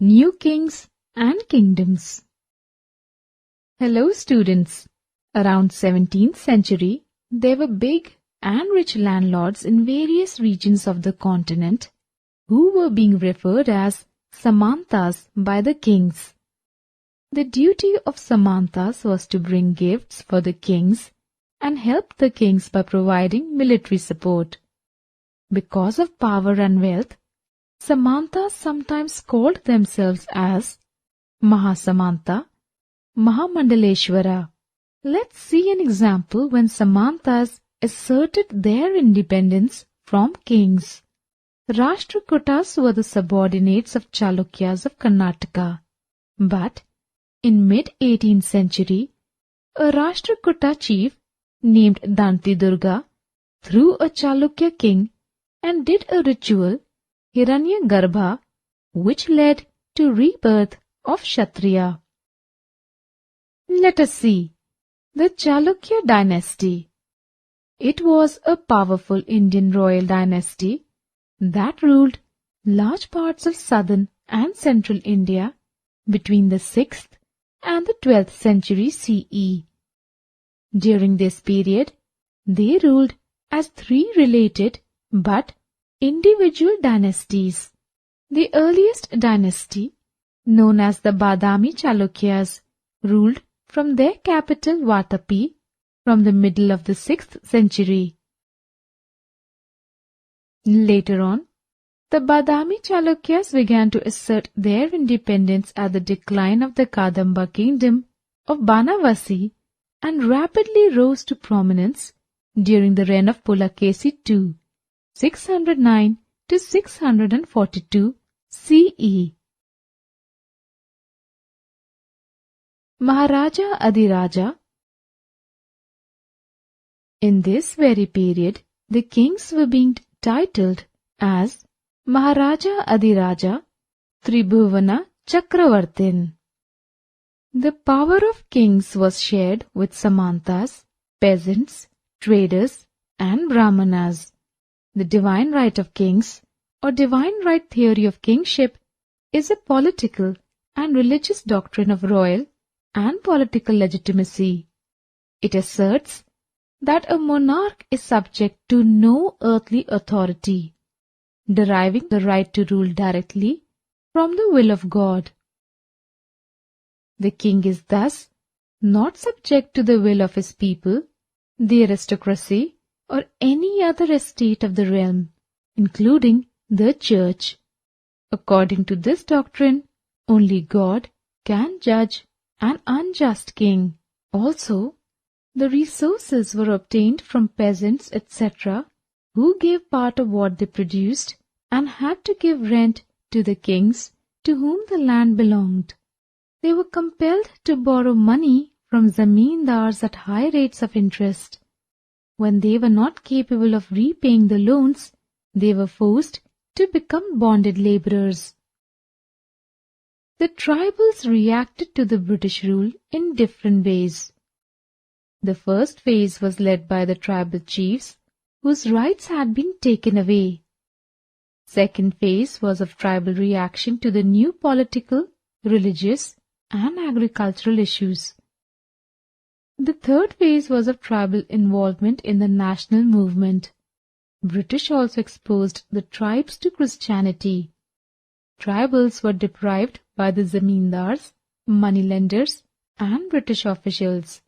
New Kings and Kingdoms. Hello students. Around 17th century, there were big and rich landlords in various regions of the continent who were being referred as Samantas by the kings. The duty of Samantas was to bring gifts for the kings and help the kings by providing military support. Because of power and wealth, Samantas sometimes called themselves as Mahasamanta, Mahamandaleshwara. Let's see an example when Samantas asserted their independence from kings. Rashtrakutas were the subordinates of Chalukyas of Karnataka. But in mid-18th century, a Rashtrakuta chief named Danti Durga threw a Chalukya king and did a ritual, Hiranyagarbha, which led to rebirth of Kshatriya. Let us see the Chalukya dynasty. It was a powerful Indian royal dynasty that ruled large parts of southern and central India between the 6th and the 12th century CE. During this period, they ruled as three related but individual dynasties. The earliest dynasty, known as the Badami Chalukyas, ruled from their capital Vatapi from the middle of the 6th century. Later on, the Badami Chalukyas began to assert their independence at the decline of the Kadamba kingdom of Banavasi and rapidly rose to prominence during the reign of Pulakesi II, 609 to 642 CE. Maharaja Adiraja. In this very period, the kings were being titled as Maharaja Adiraja Tribhuvana Chakravartin. The power of kings was shared with Samantas, peasants, traders, and Brahmanas. The divine right of kings, or divine right theory of kingship, is a political and religious doctrine of royal and political legitimacy. It asserts that a monarch is subject to no earthly authority, deriving the right to rule directly from the will of God. The king is thus not subject to the will of his people, the aristocracy, or any other estate of the realm, including the church. According to this doctrine, only God can judge an unjust king. Also, the resources were obtained from peasants, etc., who gave part of what they produced and had to give rent to the kings to whom the land belonged. They were compelled to borrow money from zamindars at high rates of interest. When they were not capable of repaying the loans, they were forced to become bonded laborers. The tribals reacted to the British rule in different ways. The first phase was led by the tribal chiefs whose rights had been taken away. Second phase was of tribal reaction to the new political, religious, and agricultural issues. The third phase was of tribal involvement in the national movement. British also exposed the tribes to Christianity. Tribals were deprived by the zamindars, moneylenders, and British officials.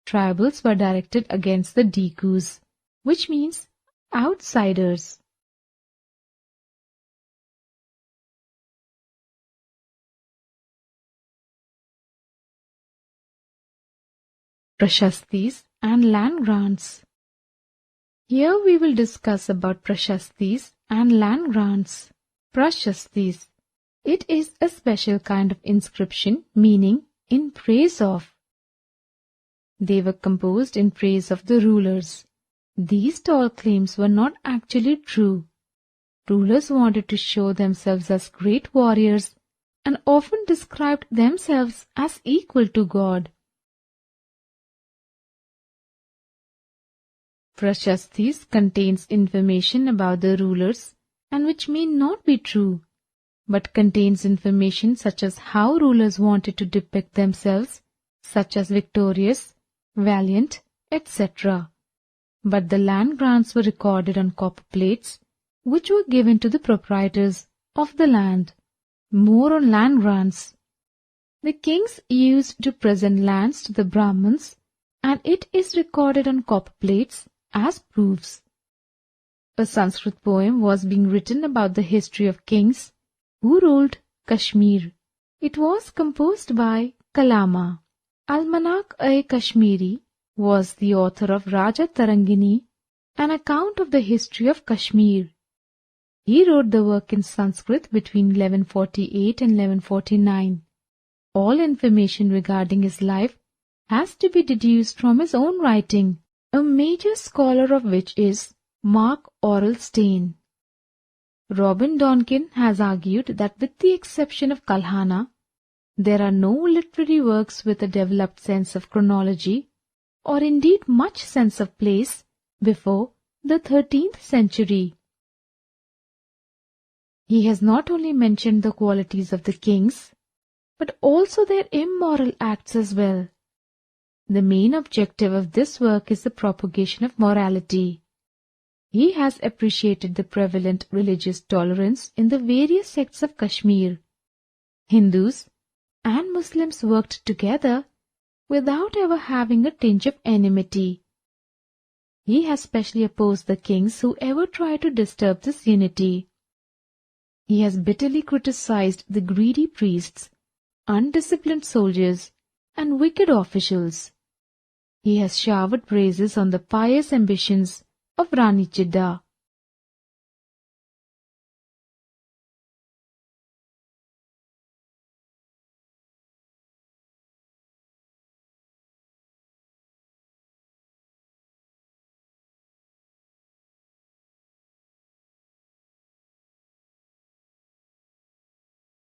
Tribals were directed against the Dikus, which means outsiders. Prashastis and land grants. Here we will discuss about Prashastis and land grants. Prashastis. It is a special kind of inscription meaning in praise of. They were composed in praise of the rulers. These tall claims were not actually true. Rulers wanted to show themselves as great warriors and often described themselves as equal to God. Prashastis contains information about the rulers and which may not be true. but contains information such as how rulers wanted to depict themselves, such as victorious, valiant, etc. But the land grants were recorded on copper plates, which were given to the proprietors of the land. More on land grants. The kings used to present lands to the Brahmins, and it is recorded on copper plates as proofs. A Sanskrit poem was being written about the history of kings who ruled Kashmir. It was composed by Kalama. Almanak-e-Kashmiri was the author of Raja Tarangini, an account of the history of Kashmir. He wrote the work in Sanskrit between 1148 and 1149. All information regarding his life has to be deduced from his own writing, a major scholar of which is Mark Aurel Stein. Robin Donkin has argued that with the exception of Kalhana, there are no literary works with a developed sense of chronology, or indeed much sense of place, before the 13th century. He has not only mentioned the qualities of the kings, but also their immoral acts as well. The main objective of this work is the propagation of morality. He has appreciated the prevalent religious tolerance in the various sects of Kashmir. Hindus and Muslims worked together without ever having a tinge of enmity. He has specially opposed the kings who ever tried to disturb this unity. He has bitterly criticized the greedy priests, undisciplined soldiers, and wicked officials. He has showered praises on the pious ambitions of Rani Chidda.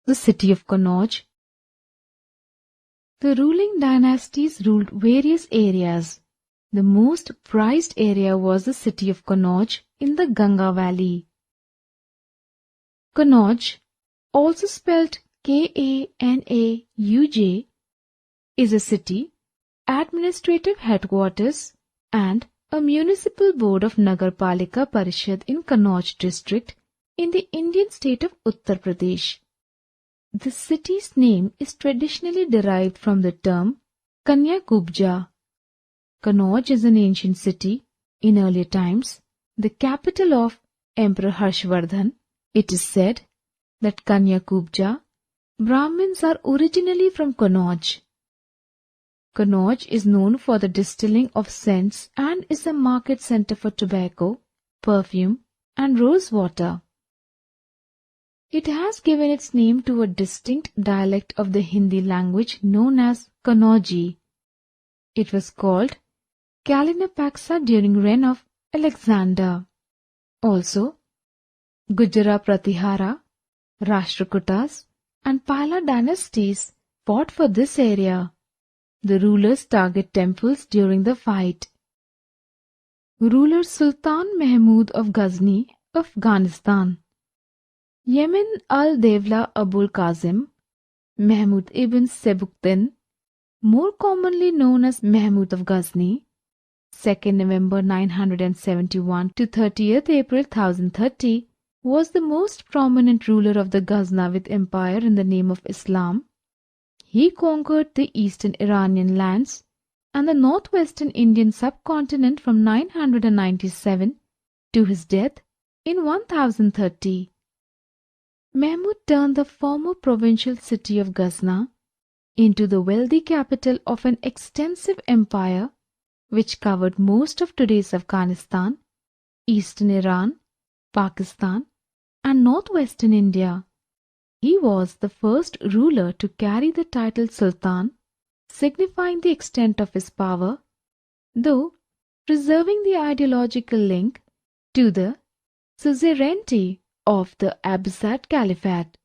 The city of Kannauj. The ruling dynasties ruled various areas. The most prized area was the city of Kannauj in the Ganga Valley. Kannauj, also spelled Kanauj, is a city, administrative headquarters, and a municipal board of Nagarpalika Parishad in Kannauj district in the Indian state of Uttar Pradesh. The city's name is traditionally derived from the term Kanya-Kubja. Kannauj is an ancient city, in earlier times, the capital of Emperor Harshvardhan. It is said that Kanya-Kubja Brahmins are originally from Kannauj. Kannauj is known for the distilling of scents and is a market center for tobacco, perfume, and rose water. It has given its name to a distinct dialect of the Hindi language known as Kannauji. It was called Kalinapaksa during reign of Alexander. Also, Gujara Pratihara, Rashtrakutas, and Pala dynasties fought for this area. The rulers target temples during the fight. Ruler Sultan Mahmud of Ghazni, Afghanistan. Yemen al-Devla Abul Qasim, Mahmud ibn Sebuktin, more commonly known as Mahmud of Ghazni, 2nd November 971 to 30th April 1030, was the most prominent ruler of the Ghaznavid Empire in the name of Islam. He conquered the eastern Iranian lands and the northwestern Indian subcontinent from 997 to his death in 1030. Mahmud turned the former provincial city of Ghazna into the wealthy capital of an extensive empire which covered most of today's Afghanistan, eastern Iran, Pakistan, and northwestern India. He was the first ruler to carry the title Sultan, signifying the extent of his power, though preserving the ideological link to the suzerainty of the Abbasid Caliphate.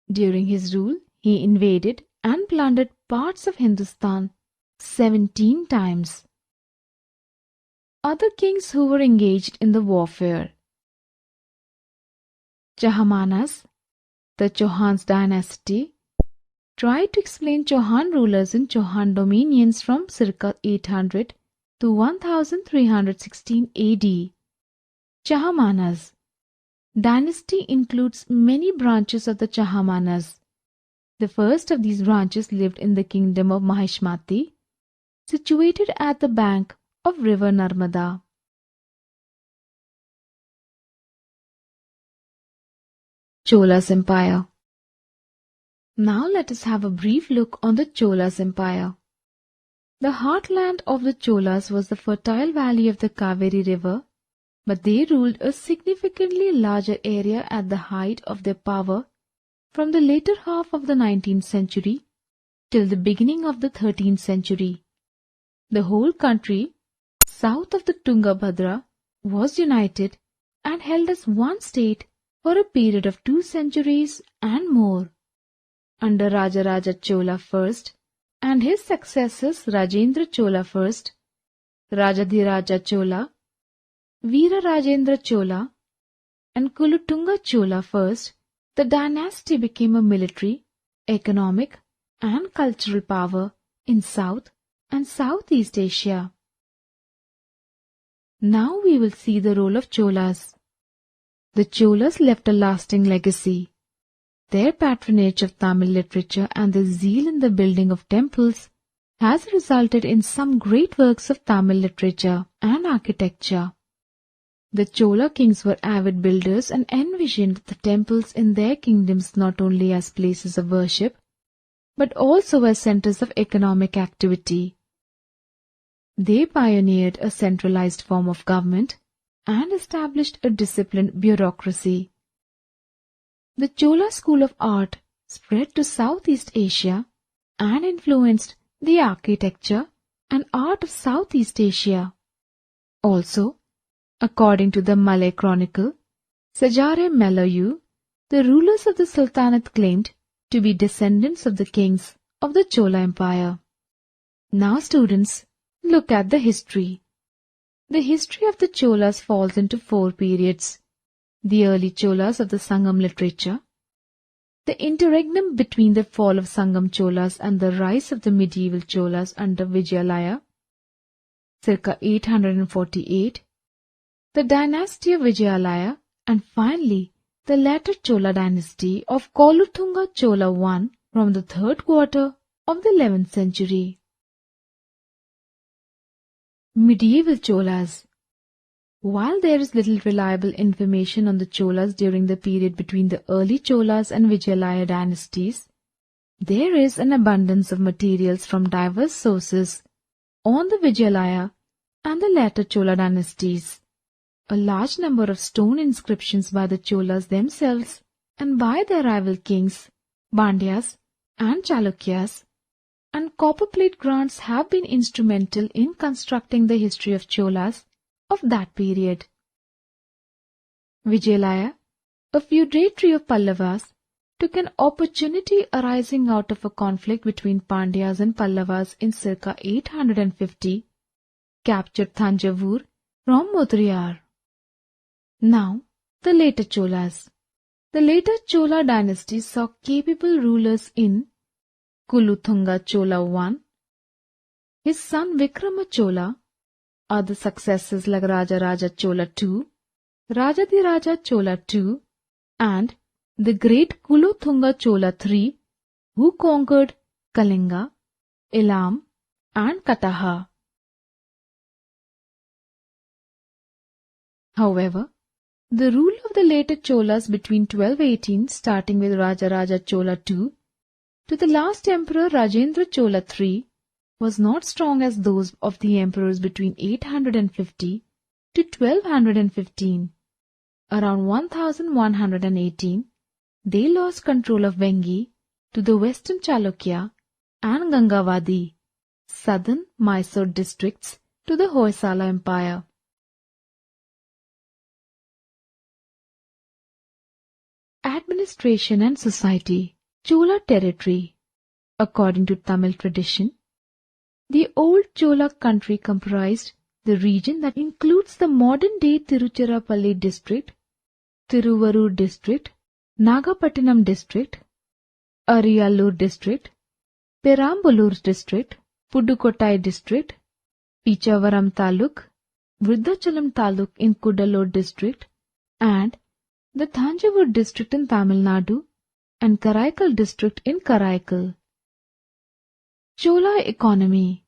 During his rule, he invaded and plundered parts of Hindustan 17 times. Other kings who were engaged in the warfare. Chahamanas, the Chauhan's dynasty, tried to explain Chauhan rulers in Chauhan dominions from circa 800 to 1316 AD. Chahamanas dynasty includes many branches of the Chahamanas. The first of these branches lived in the kingdom of Mahishmati, situated at the bank of river Narmada. Chola's Empire. Now let us have a brief look on the Chola's Empire. The heartland of the Cholas was the fertile valley of the Kaveri river, but they ruled a significantly larger area at the height of their power from the later half of the 19th century till the beginning of the 13th century. The whole country south of the Tungabhadra was united and held as one state for a period of 2 centuries and more. Under Rajaraja Chola I and his successors Rajendra Chola I, Rajadhiraja Chola, Veera Rajendra Chola, and Kulutunga Chola I, the dynasty became a military, economic, and cultural power in South and Southeast Asia. Now we will see the role of Cholas. The Cholas left a lasting legacy. Their patronage of Tamil literature and their zeal in the building of temples has resulted in some great works of Tamil literature and architecture. The Chola kings were avid builders and envisioned the temples in their kingdoms not only as places of worship, but also as centers of economic activity. They pioneered a centralized form of government and established a disciplined bureaucracy. The Chola school of art spread to Southeast Asia and influenced the architecture and art of Southeast Asia. Also, according to the Malay Chronicle, Sajare Melayu, the rulers of the Sultanate claimed to be descendants of the kings of the Chola Empire. Now students, look at the history. The history of the Cholas falls into 4 periods: the early Cholas of the Sangam literature, the interregnum between the fall of Sangam Cholas and the rise of the medieval Cholas under Vijayalaya, circa 848, the dynasty of Vijayalaya, and finally the later Chola dynasty of Koluthunga Chola I from the 3rd quarter of the 11th century. Medieval Cholas. While there is little reliable information on the Cholas during the period between the early Cholas and Vijayalaya dynasties, there is an abundance of materials from diverse sources on the Vijayalaya and the later Chola dynasties. A large number of stone inscriptions by the Cholas themselves and by their rival kings, Bandyas and Chalukyas, and copperplate grants have been instrumental in constructing the history of Cholas of that period. Vijayalaya, a feudatory of Pallavas, took an opportunity arising out of a conflict between Pandyas and Pallavas in circa 850, captured Thanjavur from Mudriyar. Now, the later Cholas. The later Chola dynasty saw capable rulers in Kuluthunga Chola I, his son Vikrama Chola, other successors like Rajaraja Chola II, Rajadhiraja Chola II, and the great Kuluthunga Chola III, who conquered Kalinga, Elam, and Kataha. However, the rule of the later Cholas between 1218, starting with Rajaraja Chola II, to the last emperor Rajendra Chola III, was not strong as those of the emperors between 850 to 1215. Around 1118, they lost control of Vengi to the western Chalukya and Gangavadi, southern Mysore districts, to the Hoysala Empire. Administration and society. Chola territory. According to Tamil tradition, the old Chola country comprised the region that includes the modern-day Tiruchirappalli district, Tiruvarur district, Nagapattinam district, Ariyallur district, Peramballur district, Pudukkottai district, Pichavaram taluk, Vridhachalam taluk in Cuddalore district, and the Thanjavur district in Tamil Nadu and Karaikal district in Karaikal. Chola economy.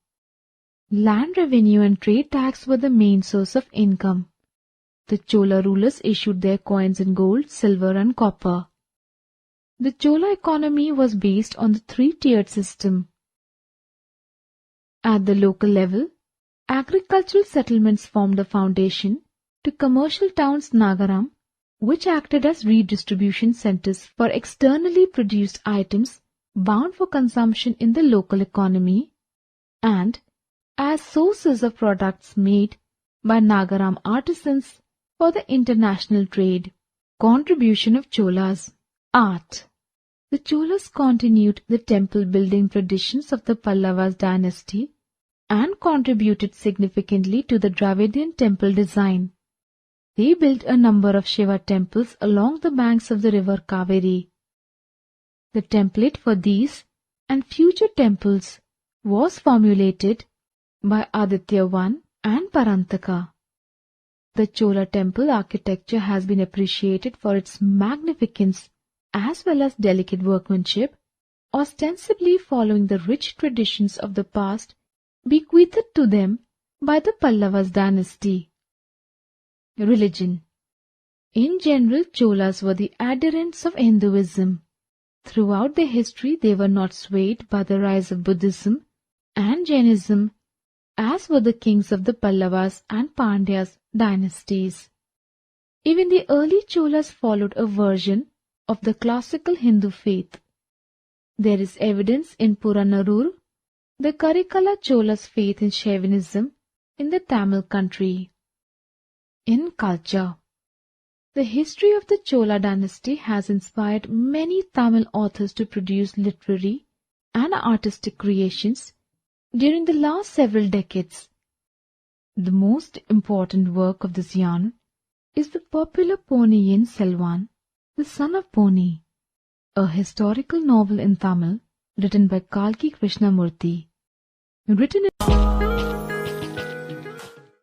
Land revenue and trade tax were the main source of income. The Chola rulers issued their coins in gold, silver and copper. The Chola economy was based on the three-tiered system. At the local level, agricultural settlements formed a foundation to commercial towns Nagaram, which acted as redistribution centers for externally produced items bound for consumption in the local economy, and as sources of products made by Nagaram artisans for the international trade. Contribution of Cholas. Art. The Cholas continued the temple building traditions of the Pallavas dynasty and contributed significantly to the Dravidian temple design. They built a number of Shiva temples along the banks of the river Kaveri. The template for these and future temples was formulated by Aditya I and Parantaka. The Chola temple architecture has been appreciated for its magnificence as well as delicate workmanship, ostensibly following the rich traditions of the past bequeathed to them by the Pallavas dynasty. Religion. In general, Cholas were the adherents of Hinduism. Throughout their history, they were not swayed by the rise of Buddhism and Jainism, as were the kings of the Pallavas and Pandyas dynasties. Even the early Cholas followed a version of the classical Hindu faith. There is evidence in Puranarur, the Karikala Cholas' faith in Shaivism in the Tamil country. In culture. The history of the Chola dynasty has inspired many Tamil authors to produce literary and artistic creations during the last several decades. The most important work of this yarn is the popular Ponniyin Selvan, The Son of Ponni, a historical novel in Tamil written by Kalki Krishnamurthy. Written in